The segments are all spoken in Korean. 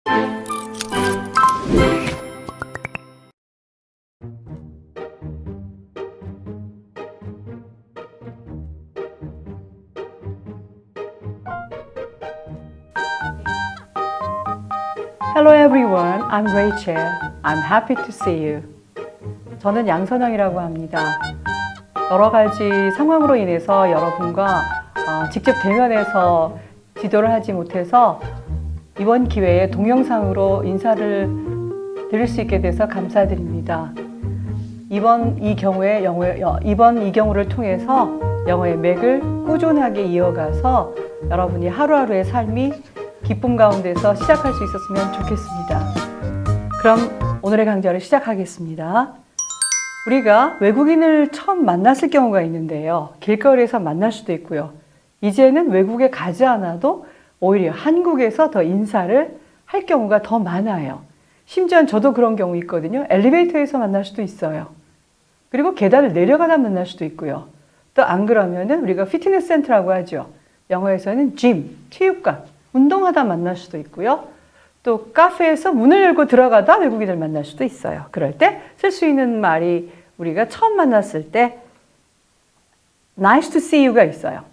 Hello everyone, I'm Rachel. I'm happy to see you. 저는 양선영이라고 합니다. 여러 가지 상황으로 인해서 여러분과 직접 대면해서 지도를 하지 못해서 이번 기회에 동영상으로 인사를 드릴 수 있게 돼서 감사드립니다. 이번 이 경우를 통해서 영어의 맥을 꾸준하게 이어가서 여러분이 하루하루의 삶이 기쁨 가운데서 시작할 수 있었으면 좋겠습니다. 그럼 오늘의 강좌를 시작하겠습니다. 우리가 외국인을 처음 만났을 경우가 있는데요. 길거리에서 만날 수도 있고요. 이제는 외국에 가지 않아도 오히려 한국에서 더 인사를 할 경우가 더 많아요. 심지어 저도 그런 경우 있거든요. 엘리베이터에서 만날 수도 있어요. 그리고 계단을 내려가다 만날 수도 있고요. 또 안 그러면은 우리가 피트니스 센터라고 하죠. 영어에서는 짐, 체육관, 운동하다 만날 수도 있고요. 또 카페에서 문을 열고 들어가다 외국인을 만날 수도 있어요. 그럴 때 쓸 수 있는 말이 우리가 처음 만났을 때 Nice to see you가 있어요.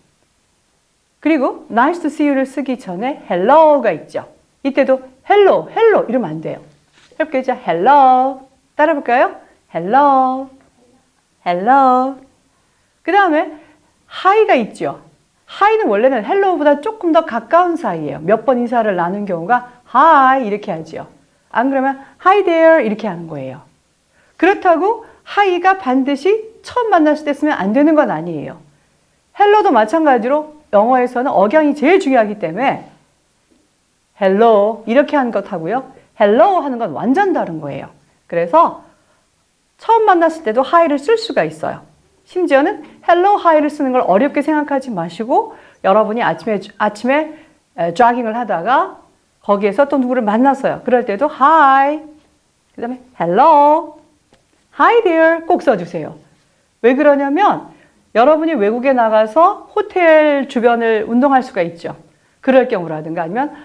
그리고 Nice to see you를 쓰기 전에 Hello가 있죠. 이때도 Hello, Hello 이러면 안 돼요. 해볼게요. Hello. 따라 볼까요? Hello, Hello. 그 다음에 Hi가 있죠. Hi는 원래는 Hello보다 조금 더 가까운 사이예요. 몇 번 인사를 나눈 경우가 Hi 이렇게 하죠. 안 그러면 Hi there 이렇게 하는 거예요. 그렇다고 Hi가 반드시 처음 만났을 때 쓰면 안 되는 건 아니에요. Hello도 마찬가지로 영어에서는 억양이 제일 중요하기 때문에 Hello 이렇게 하는 것하고요. Hello 하는 건 완전 다른 거예요. 그래서 처음 만났을 때도 Hi를 쓸 수가 있어요. 심지어는 Hello, Hi를 쓰는 걸 어렵게 생각하지 마시고 여러분이 아침에 조깅을 하다가 거기에서 또 누구를 만났어요. 그럴 때도 Hi, 그 다음에 Hello, Hi there 꼭 써주세요. 왜 그러냐면 여러분이 외국에 나가서 호텔 주변을 운동할 수가 있죠. 그럴 경우라든가 아니면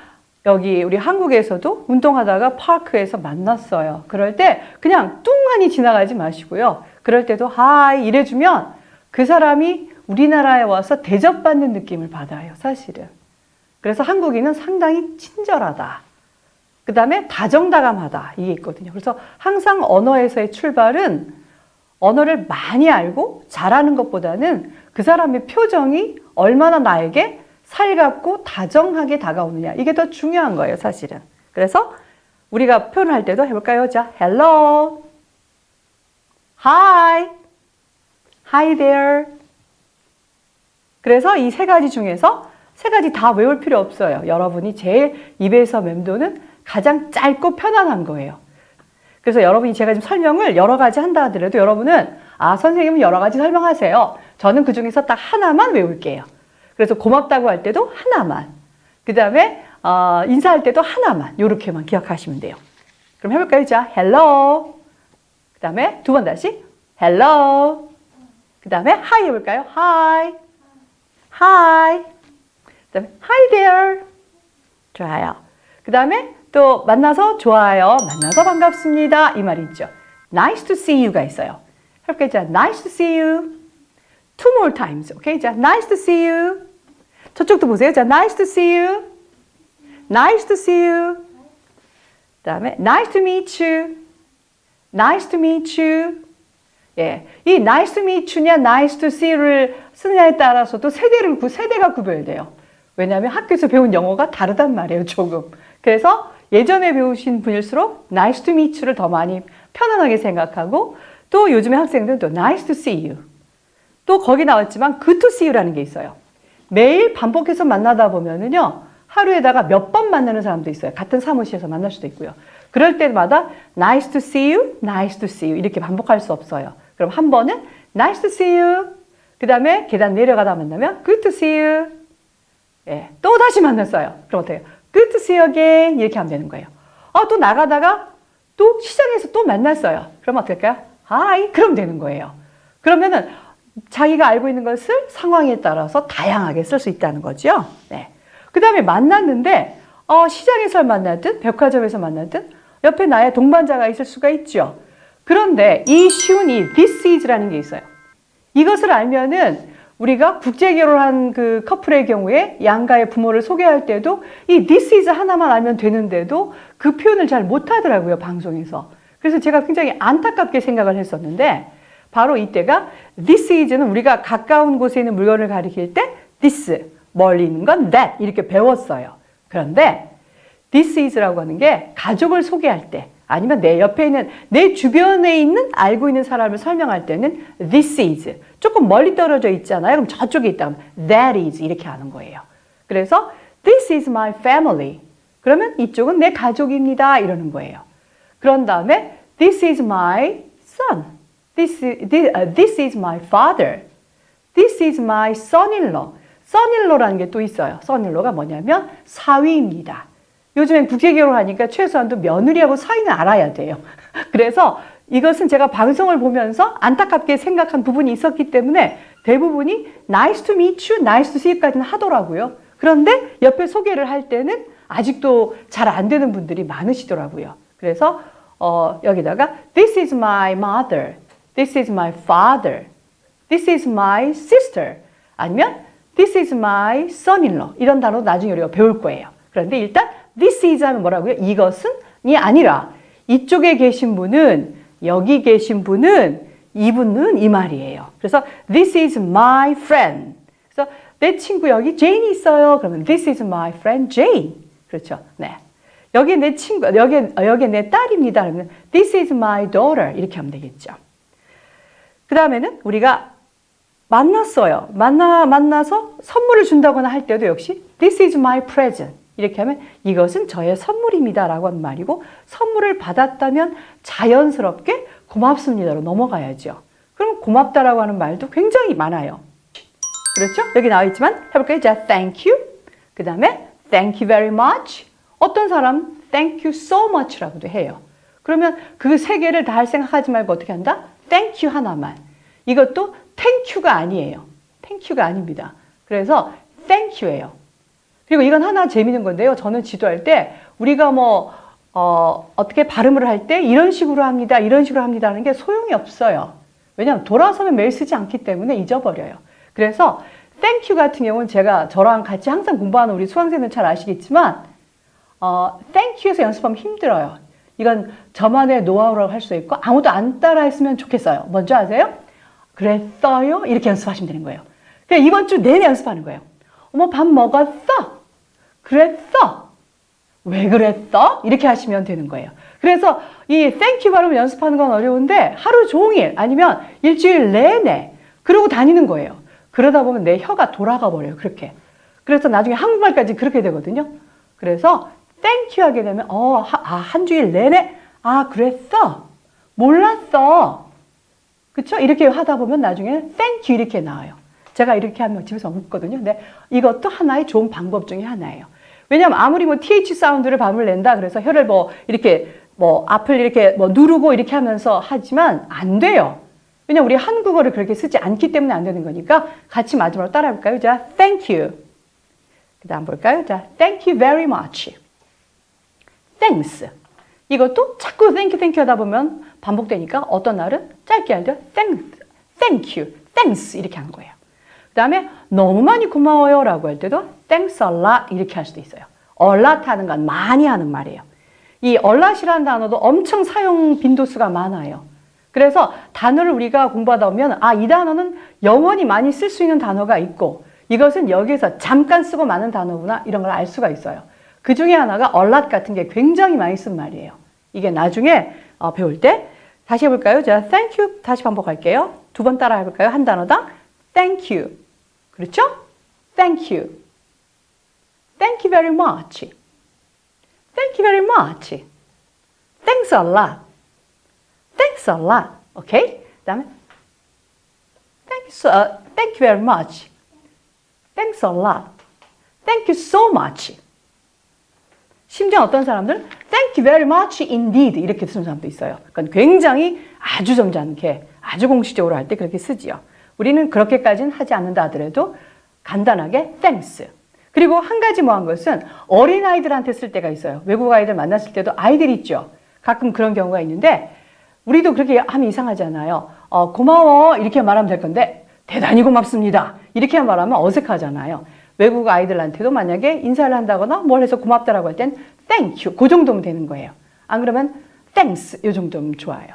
여기 우리 한국에서도 운동하다가 파크에서 만났어요. 그럴 때 그냥 뚱하니 지나가지 마시고요. 그럴 때도 하이 이래주면 그 사람이 우리나라에 와서 대접받는 느낌을 받아요. 사실은. 그래서 한국인은 상당히 친절하다. 그 다음에 다정다감하다. 이게 있거든요. 그래서 항상 언어에서의 출발은 언어를 많이 알고 잘하는 것보다는 그 사람의 표정이 얼마나 나에게 살갑고 다정하게 다가오느냐. 이게 더 중요한 거예요. 사실은. 그래서 우리가 표현할 때도 해볼까요? 자, hello, hi, hi there. 그래서 이 세 가지 중에서 세 가지 다 외울 필요 없어요. 여러분이 제일 입에서 맴도는 가장 짧고 편안한 거예요. 그래서 여러분이 제가 지금 설명을 여러 가지 한다 하더라도 여러분은 선생님은 여러 가지 설명하세요. 저는 그 중에서 딱 하나만 외울게요. 그래서 고맙다고 할 때도 하나만. 그 다음에 인사할 때도 하나만. 이렇게만 기억하시면 돼요. 그럼 해볼까요? 자, hello. 그 다음에 두 번 다시 hello. 그 다음에 hi 해볼까요? hi. hi. 그 다음에 hi there. 좋아요. 그 다음에 또 만나서 좋아요. 만나서 반갑습니다. 이 말이 있죠. nice to see you가 있어요. 해볼까요? 자, nice to see you. Two more times. 오케이? 자, nice to see you. 저쪽도 보세요. 자, nice to see you. Nice to see you. 그 다음에 nice to meet you. Nice to meet you. 예, 이 nice to meet you냐, nice to see you를 쓰느냐에 따라서도 세대가 구별돼요. 왜냐하면 학교에서 배운 영어가 다르단 말이에요, 조금. 그래서 예전에 배우신 분일수록 nice to meet you를 더 많이 편안하게 생각하고 또 요즘에 학생들은 또 nice to see you. 또 거기 나왔지만 good to see you라는 게 있어요. 매일 반복해서 만나다 보면은요, 하루에다가 몇 번 만나는 사람도 있어요. 같은 사무실에서 만날 수도 있고요. 그럴 때마다 nice to see you, nice to see you 이렇게 반복할 수 없어요. 그럼 한 번은 nice to see you, 그 다음에 계단 내려가다 만나면 good to see you. 예, 또 다시 만났어요. 그럼 어때요? good to see you again 이렇게 하면 되는 거예요. 또 나가다가 또 시장에서 또 만났어요. 그럼 어떨까요? hi 그럼 되는 거예요. 그러면은 자기가 알고 있는 것을 상황에 따라서 다양하게 쓸 수 있다는 거죠. 네. 그 다음에 만났는데 시장에서 만나든 백화점에서 만나든 옆에 나의 동반자가 있을 수가 있죠. 그런데 이 쉬운 이 this is라는 게 있어요. 이것을 알면은 우리가 국제 결혼한 그 커플의 경우에 양가의 부모를 소개할 때도 이 this is 하나만 알면 되는데도 그 표현을 잘 못하더라고요, 방송에서. 그래서 제가 굉장히 안타깝게 생각을 했었는데 바로 이때가 this is는 우리가 가까운 곳에 있는 물건을 가리킬 때 this, 멀리 있는 건 that 이렇게 배웠어요. 그런데 this is라고 하는 게 가족을 소개할 때 아니면 내 옆에 있는 내 주변에 있는 알고 있는 사람을 설명할 때는 this is 조금 멀리 떨어져 있잖아요. 그럼 저쪽에 있다 하면 that is 이렇게 하는 거예요. 그래서 this is my family. 그러면 이쪽은 내 가족입니다. 이러는 거예요. 그런 다음에 this is my son. This is my father. This is my son-in-law. son-in-law라는 게 또 있어요. son-in-law가 뭐냐면 사위입니다. 요즘엔 국제결혼하니까 최소한도 며느리하고 사위는 알아야 돼요. 그래서 이것은 제가 방송을 보면서 안타깝게 생각한 부분이 있었기 때문에 대부분이 nice to meet you, nice to see you까지는 하더라고요. 그런데 옆에 소개를 할 때는 아직도 잘 안 되는 분들이 많으시더라고요. 그래서 여기다가 this is my mother, this is my father, this is my sister 아니면 this is my son-in-law 이런 단어 나중에 우리가 배울 거예요. 그런데 일단 this is 하면 뭐라고요? 이것은이 아니라 이쪽에 계신 분은 여기 계신 분은 이분은 이 말이에요. 그래서 this is my friend. 그래서 내 친구 여기 제인이 있어요. 그러면 this is my friend Jane. 그렇죠? 네. 여기 내 친구 여기 내 딸입니다. 그러면 this is my daughter 이렇게 하면 되겠죠. 그 다음에는 우리가 만났어요. 만나서 선물을 준다거나 할 때도 역시 this is my present. 이렇게 하면 이것은 저의 선물입니다 라고 하는 말이고 선물을 받았다면 자연스럽게 고맙습니다로 넘어가야죠. 그럼 고맙다라고 하는 말도 굉장히 많아요. 그렇죠? 여기 나와 있지만 해볼까요? 자, thank you. 그 다음에 thank you very much. 어떤 사람 thank you so much라고도 해요. 그러면 그 세 개를 다 할 생각하지 말고 어떻게 한다? thank you 하나만. 이것도 thank you가 아니에요. thank you가 아닙니다. 그래서 thank you예요. 그리고 이건 하나 재미있는 건데요. 저는 지도할 때 우리가 어떻게 발음을 할 때 이런 식으로 합니다. 이런 식으로 합니다 하는 게 소용이 없어요. 왜냐하면 돌아서면 매일 쓰지 않기 때문에 잊어버려요. 그래서 thank you 같은 경우는 저랑 같이 항상 공부하는 우리 수강생들은 잘 아시겠지만 thank you에서 연습하면 힘들어요. 이건 저만의 노하우라고 할 수 있고 아무도 안 따라 했으면 좋겠어요. 뭔지 아세요? 그랬어요? 이렇게 연습하시면 되는 거예요. 그냥 이번 주 내내 연습하는 거예요. 어머 밥 먹었어? 그랬어? 왜 그랬어? 이렇게 하시면 되는 거예요. 그래서 이 thank you 발음 연습하는 건 어려운데 하루 종일 아니면 일주일 내내 그러고 다니는 거예요. 그러다 보면 내 혀가 돌아가 버려요. 그렇게. 그래서 나중에 한국말까지 그렇게 되거든요. 그래서 thank you 하게 되면 한 주일 내내 그랬어? 몰랐어. 그쵸? 이렇게 하다 보면 나중에 thank you 이렇게 나와요. 제가 이렇게 하면 집에서 웃거든요. 근데 이것도 하나의 좋은 방법 중에 하나예요. 왜냐하면 아무리 TH 사운드를 발음을 낸다 그래서 혀를 이렇게 앞을 이렇게 누르고 이렇게 하면서 하지만 안 돼요. 왜냐면 우리 한국어를 그렇게 쓰지 않기 때문에 안 되는 거니까 같이 마지막으로 따라 해볼까요? 자, thank you. 그 다음 볼까요? 자, thank you very much. thanks. 이것도 자꾸 thank you 하다 보면 반복되니까 어떤 날은 짧게 할 때 thank you, thanks 이렇게 하는 거예요. 그 다음에 너무 많이 고마워요 라고 할 때도 thanks a lot 이렇게 할 수도 있어요. a lot 하는 건 많이 하는 말이에요. 이 a lot이라는 단어도 엄청 사용 빈도수가 많아요. 그래서 단어를 우리가 공부하다 보면 이 단어는 영원히 많이 쓸 수 있는 단어가 있고 이것은 여기에서 잠깐 쓰고 많은 단어구나 이런 걸 알 수가 있어요. 그 중에 하나가 a lot 같은 게 굉장히 많이 쓴 말이에요. 이게 나중에 배울 때 다시 해볼까요? 자, thank you 다시 반복할게요. 2번 따라 해볼까요? 한 단어당 thank you. 그렇죠? Thank you. Thank you very much. Thank you very much. Thanks a lot. Thanks a lot. 오케이? 그 다음에 Thank you very much. Thanks a lot. Thank you so much. 심지어 어떤 사람들은 Thank you very much indeed 이렇게 쓰는 사람도 있어요. 그건 굉장히 아주 점잖게 아주 공식적으로 할 때 그렇게 쓰지요. 우리는 그렇게까지는 하지 않는다 하더라도 간단하게 thanks. 그리고 한 가지 뭐 한 것은 어린아이들한테 쓸 때가 있어요. 외국 아이들 만났을 때도 아이들 있죠. 가끔 그런 경우가 있는데 우리도 그렇게 하면 이상하잖아요. 고마워 이렇게 말하면 될 건데 대단히 고맙습니다. 이렇게 말하면 어색하잖아요. 외국 아이들한테도 만약에 인사를 한다거나 뭘 해서 고맙다라고 할 땐 thank you 그 정도면 되는 거예요. 안 그러면 thanks 이 정도면 좋아요.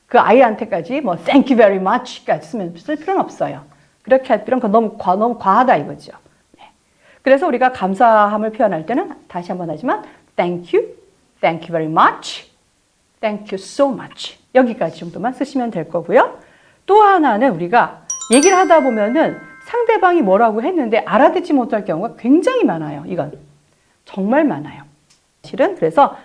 그 아이한테까지 뭐 thank you very much까지 쓸 필요는 없어요. 그렇게 할 필요는 너무 과하다 이거죠. 네. 그래서 우리가 감사함을 표현할 때는 다시 한번 하지만 thank you very much, thank you so much 여기까지 정도만 쓰시면 될 거고요. 또 하나는 우리가 얘기를 하다 보면은 상대방이 뭐라고 했는데 알아듣지 못할 경우가 굉장히 많아요. 이건 정말 많아요. 실은 그래서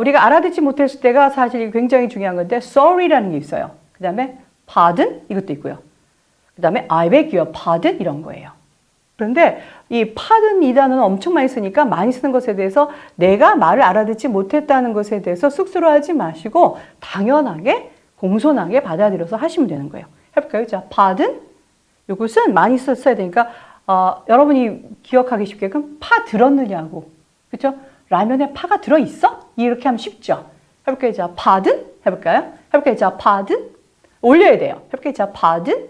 우리가 알아듣지 못했을 때가 사실 굉장히 중요한 건데 sorry라는 게 있어요. 그 다음에 pardon 이것도 있고요. 그 다음에 I beg your pardon 이런 거예요. 그런데 이 pardon 이 단어는 엄청 많이 쓰니까 많이 쓰는 것에 대해서 내가 말을 알아듣지 못했다는 것에 대해서 쑥스러워하지 마시고 당연하게 공손하게 받아들여서 하시면 되는 거예요. 해볼까요? 자, pardon 이것은 많이 써야 되니까 여러분이 기억하기 쉽게끔 파 들었느냐고 그렇죠? 라면에 파가 들어있어? 이렇게 하면 쉽죠? 해볼까요? 자, pardon 해볼까요? 해볼까요? 자, pardon 올려야 돼요. 해볼까요? 자, pardon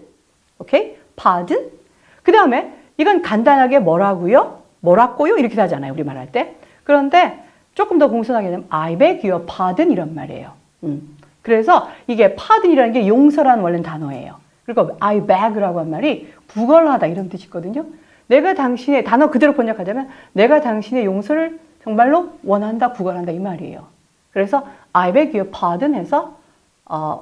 오케이? pardon 그 다음에 이건 간단하게 뭐라고요? 뭐라고요? 이렇게 하잖아요. 우리 말할 때. 그런데 조금 더 공손하게 되면 I beg your pardon 이런 말이에요. 그래서 이게 pardon이라는 게 용서라는 원래는 단어예요. 그리고 I beg라고 한 말이 구걸하다 이런 뜻이 있거든요. 내가 당신의 단어 그대로 번역하자면 내가 당신의 용서를 정말로 원한다, 구걸한다 이 말이에요. 그래서 I beg your pardon 해서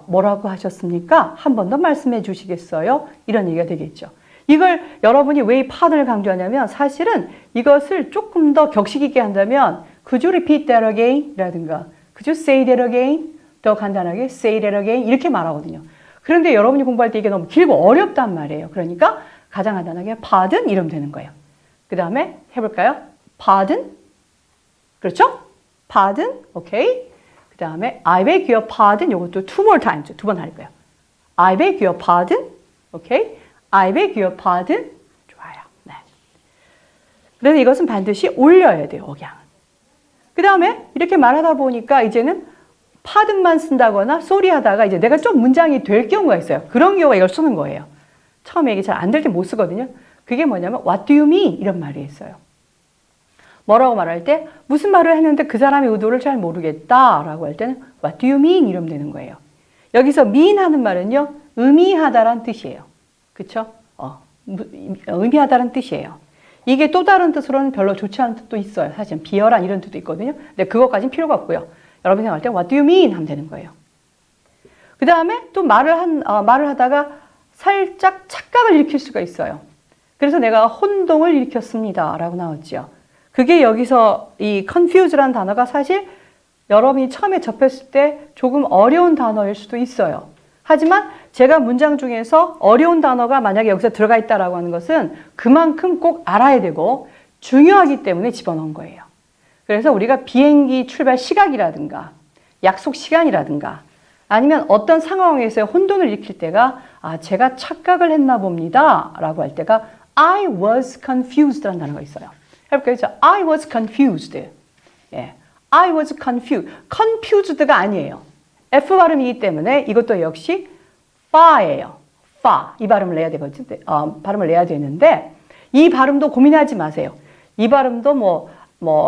뭐라고 하셨습니까? 한 번 더 말씀해 주시겠어요? 이런 얘기가 되겠죠. 이걸 여러분이 왜 이 pardon을 강조하냐면 사실은 이것을 조금 더 격식 있게 한다면 Could you repeat that again? 라든가 Could you say that again? 더 간단하게 say that again 이렇게 말하거든요. 그런데 여러분이 공부할 때 이게 너무 길고 어렵단 말이에요. 그러니까 가장 간단하게 pardon 이러면 되는 거예요. 그 다음에 해볼까요? pardon 그렇죠? pardon 오케이. 그 다음에 I beg your pardon 이것도 two more times 두 번 할 거예요. I beg your pardon 오케이. I beg your pardon 좋아요. 네. 그래서 이것은 반드시 올려야 돼요. 억양은. 그 다음에 이렇게 말하다 보니까 이제는 pardon만 쓴다거나 sorry 하다가 이제 내가 좀 문장이 될 경우가 있어요. 그런 경우가 이걸 쓰는 거예요. 처음에 이게 잘 안 될 때 못 쓰거든요. 그게 뭐냐면 what do you mean? 이런 말이 있어요. 뭐라고 말할 때 무슨 말을 했는데 그 사람의 의도를 잘 모르겠다라고 할 때는 what do you mean? 이러면 되는 거예요. 여기서 mean 하는 말은요. 의미하다란 뜻이에요. 그렇죠? 의미하다란 뜻이에요. 이게 또 다른 뜻으로는 별로 좋지 않은 뜻도 있어요. 사실 비열한 이런 뜻도 있거든요. 근데 그것까지는 필요가 없고요. 여러분이 생각할 때 what do you mean? 하면 되는 거예요. 그 다음에 또 말을 하다가 살짝 착각을 일으킬 수가 있어요. 그래서 내가 혼동을 일으켰습니다. 라고 나왔죠. 그게 여기서 이 confuse라는 단어가 사실 여러분이 처음에 접했을 때 조금 어려운 단어일 수도 있어요. 하지만 제가 문장 중에서 어려운 단어가 만약에 여기서 들어가 있다라고 하는 것은 그만큼 꼭 알아야 되고 중요하기 때문에 집어넣은 거예요. 그래서 우리가 비행기 출발 시각이라든가 약속 시간이라든가 아니면 어떤 상황에서 혼돈을 일으킬 때가 제가 착각을 했나 봅니다 라고 할 때가 I was confused 라는 단어가 있어요. 해볼까요? I was confused. 예, I was confused. confused가 아니에요. F 발음이기 때문에 이것도 역시 fa예요. fa. 이 발음을 내야 되거든요. 발음을 내야 되는데 이 발음도 고민하지 마세요. 이 발음도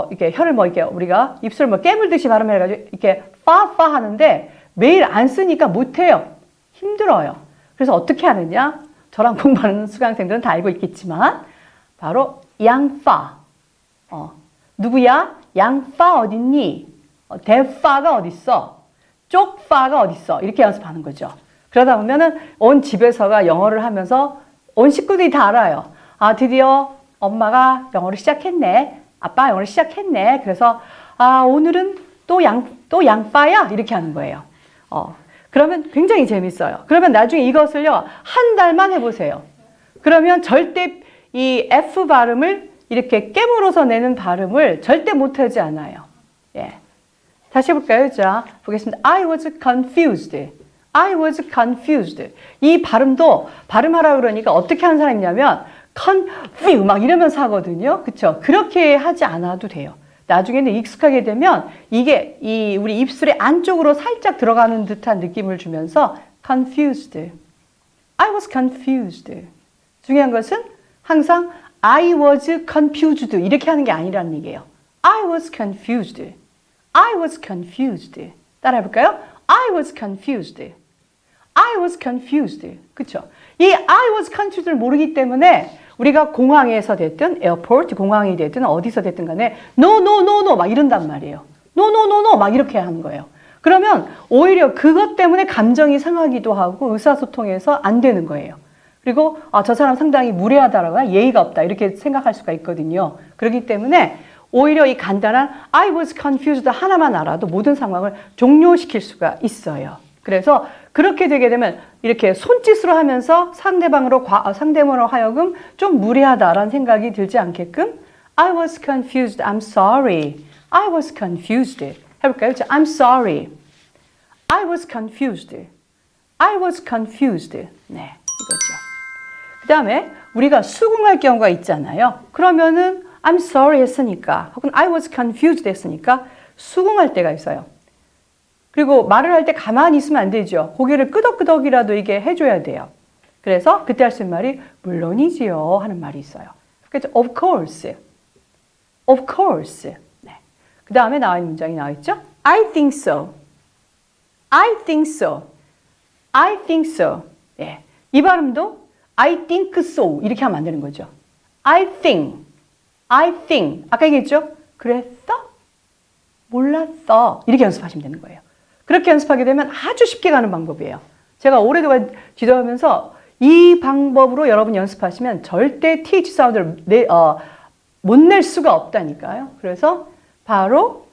이렇게 혀를 이렇게 우리가 입술 깨물듯이 발음해가지고 이렇게 fa 하는데 매일 안 쓰니까 못해요. 힘들어요. 그래서 어떻게 하느냐? 저랑 공부하는 수강생들은 다 알고 있겠지만 바로 양파. 누구야? 양파 어딨니? 대파가 어딨어? 쪽파가 어딨어? 이렇게 연습하는 거죠. 그러다 보면은 온 집에서가 영어를 하면서 온 식구들이 다 알아요. 드디어 엄마가 영어를 시작했네. 아빠 영어를 시작했네. 그래서 오늘은 또 양파야? 이렇게 하는 거예요. 그러면 굉장히 재밌어요. 그러면 나중에 이것을요, 한 달만 해보세요. 그러면 절대 이 F 발음을 이렇게 깨물어서 내는 발음을 절대 못하지 않아요. 예. 다시 해볼까요? 자, 보겠습니다. I was confused. I was confused. 이 발음도 발음하라 그러니까 어떻게 하는 사람이냐면 confuse 막 이러면서 하거든요. 그쵸? 그렇게 하지 않아도 돼요. 나중에는 익숙하게 되면 이게 우리 입술의 안쪽으로 살짝 들어가는 듯한 느낌을 주면서 confused. I was confused. 중요한 것은 항상 I was confused 이렇게 하는 게 아니라는 얘기예요. I was confused. I was confused. 따라 해볼까요? I was confused. I was confused. 그쵸? 이 I was confused를 모르기 때문에 우리가 공항에서 됐든 에어포트 공항이 됐든 어디서 됐든 간에 no no no no 막 이런단 말이에요. no no no no 막 이렇게 하는 거예요. 그러면 오히려 그것 때문에 감정이 상하기도 하고 의사소통에서 안 되는 거예요. 그리고 저 사람 상당히 무례하다라거나 예의가 없다 이렇게 생각할 수가 있거든요. 그렇기 때문에 오히려 이 간단한 I was confused 하나만 알아도 모든 상황을 종료시킬 수가 있어요. 그래서 그렇게 되게 되면 이렇게 손짓으로 하면서 상대방으로 하여금 좀 무례하다라는 생각이 들지 않게끔 I was confused. I'm sorry. I was confused. 해볼까요? I'm sorry. I was confused. I was confused. 네, 이거죠. 그 다음에 우리가 수긍할 경우가 있잖아요. 그러면은 I'm sorry 했으니까 혹은 I was confused 했으니까 수긍할 때가 있어요. 그리고 말을 할 때 가만히 있으면 안 되죠. 고개를 끄덕끄덕이라도 이게 해줘야 돼요. 그래서 그때 할 수 있는 말이 물론이지요 하는 말이 있어요. 그래서 of course. Of course. 네. 그 다음에 나와 있는 문장이 나와 있죠. I think so. I think so. I think so. 예. 이 발음도 I think so 이렇게 하면 안 되는 거죠. I think. I think. 아까 얘기했죠? 그랬어? 몰랐어. 이렇게 연습하시면 되는 거예요. 그렇게 연습하게 되면 아주 쉽게 가는 방법이에요. 제가 오랫동안 지도하면서 이 방법으로 여러분 연습하시면 절대 TH 사운드를 못 낼 수가 없다니까요. 그래서 바로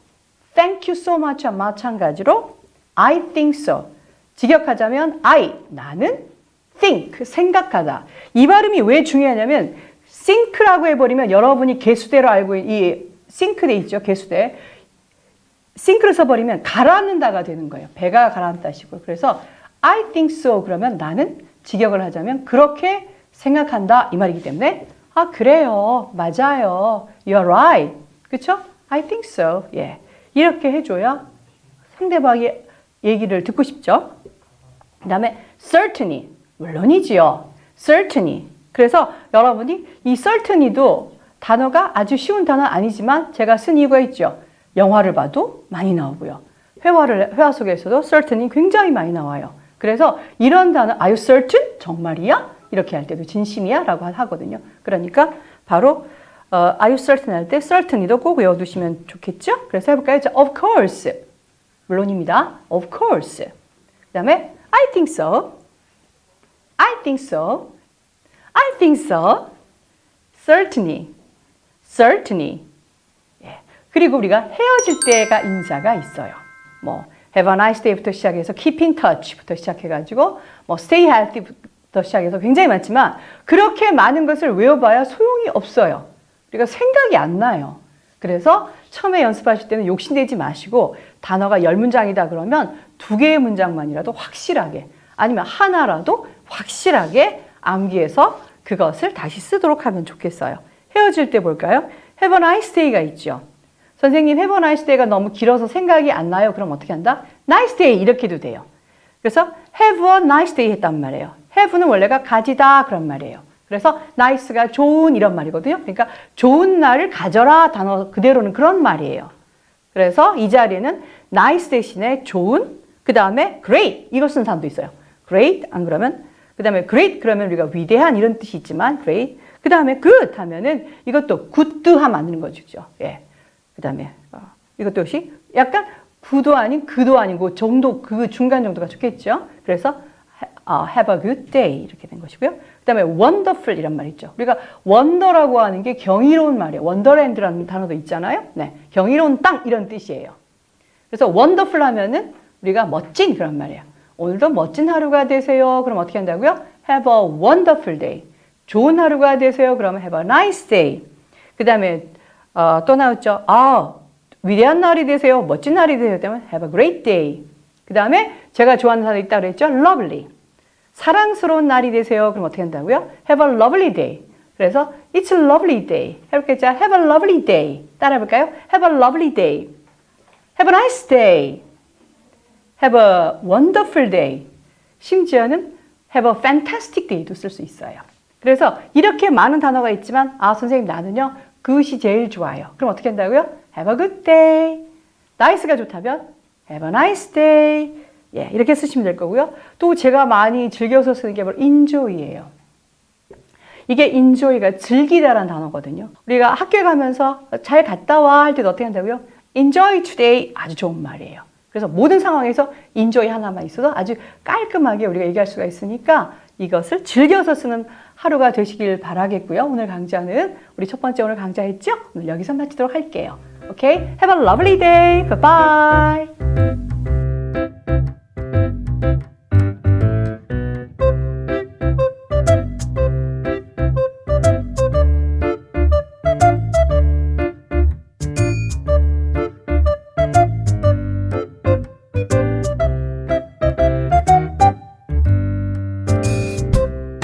Thank you so much와 마찬가지로 I think so. 직역하자면 I, 나는 think, 생각하다. 이 발음이 왜 중요하냐면 think라고 해버리면 여러분이 개수대로 알고 이 sink돼 있죠. 개수대. 싱크를 써버리면 가라앉는다가 되는 거예요. 배가 가라앉다 식으로. 그래서 I think so 그러면 나는 직역을 하자면 그렇게 생각한다 이 말이기 때문에 그래요. 맞아요. You're right. 그렇죠? I think so. 예. 이렇게 해줘야 상대방의 얘기를 듣고 싶죠. 그 다음에 certainly. 물론이지요. certainly. 그래서 여러분이 이 certainly도 단어가 아주 쉬운 단어는 아니지만 제가 쓴 이유가 있죠. 영화를 봐도 많이 나오고요. 회화 속에서도 certainly 굉장히 많이 나와요. 그래서 이런 단어, are you certain? 정말이야? 이렇게 할 때도 진심이야? 라고 하거든요. 그러니까 바로 are you certain 할 때 certainly도 꼭 외워두시면 좋겠죠? 그래서 해볼까요? of course. 물론입니다. of course. 그 다음에 I think so. I think so. I think so. Certainly. Certainly. 그리고 우리가 헤어질 때가 인사가 있어요. 뭐 have a nice day부터 시작해서 keep in touch부터 시작해가지고 뭐 stay healthy부터 시작해서 굉장히 많지만 그렇게 많은 것을 외워봐야 소용이 없어요. 우리가 생각이 안 나요. 그래서 처음에 연습하실 때는 욕심내지 마시고 단어가 10문장이다 그러면 2개의 문장만이라도 확실하게 아니면 하나라도 확실하게 암기해서 그것을 다시 쓰도록 하면 좋겠어요. 헤어질 때 볼까요? have a nice day가 있죠. 선생님 have a nice day가 너무 길어서 생각이 안 나요. 그럼 어떻게 한다? nice day 이렇게 해도 돼요. 그래서 have a nice day 했단 말이에요. have는 원래가 가지다 그런 말이에요. 그래서 nice가 좋은 이런 말이거든요. 그러니까 좋은 날을 가져라 단어 그대로는 그런 말이에요. 그래서 이 자리에는 nice 대신에 좋은 그 다음에 great 이걸 쓴 사람도 있어요. great 안 그러면 그 다음에 great 그러면 우리가 위대한 이런 뜻이 있지만 great 그 다음에 good 하면은 이것도 good 하면 안 되는 거죠. 예. 그 다음에 이것도 역시 약간 구도 아닌 그도 아니고 정도 그 중간 정도가 좋겠죠. 그래서 have a good day 이렇게 된 것이고요. 그 다음에 wonderful 이란 말 있죠. 우리가 wonder라고 하는 게 경이로운 말이에요. wonderland라는 단어도 있잖아요. 네, 경이로운 땅 이런 뜻이에요. 그래서 wonderful 하면은 우리가 멋진 그런 말이에요. 오늘도 멋진 하루가 되세요. 그럼 어떻게 한다고요? have a wonderful day. 좋은 하루가 되세요. 그러면 have a nice day. 그 다음에 또 나왔죠. 위대한 날이 되세요. 멋진 날이 되세요. 그러면 have a great day. 그 다음에 제가 좋아하는 단어 있다고 그랬죠. lovely. 사랑스러운 날이 되세요. 그럼 어떻게 한다고요? have a lovely day. 그래서 It's a lovely day. 해볼게요. 자, Have a lovely day. 따라 해볼까요? Have a lovely day. Have a nice day. Have a wonderful day. 심지어는 Have a fantastic day도 쓸 수 있어요. 그래서 이렇게 많은 단어가 있지만 선생님 나는요. 그것이 제일 좋아요. 그럼 어떻게 한다고요? Have a good day. nice가 좋다면 Have a nice day. 예, 이렇게 쓰시면 될 거고요. 또 제가 많이 즐겨서 쓰는 게 바로 enjoy예요. 이게 enjoy가 즐기다라는 단어거든요. 우리가 학교에 가면서 잘 갔다 와 할 때도 어떻게 한다고요? Enjoy today. 아주 좋은 말이에요. 그래서 모든 상황에서 enjoy 하나만 있어도 아주 깔끔하게 우리가 얘기할 수가 있으니까 이것을 즐겨서 쓰는 하루가 되시길 바라겠고요. 오늘 강좌는 우리 첫 번째 오늘 강좌했죠? 오늘 여기서 마치도록 할게요. 오케이? Have a lovely day. Bye bye.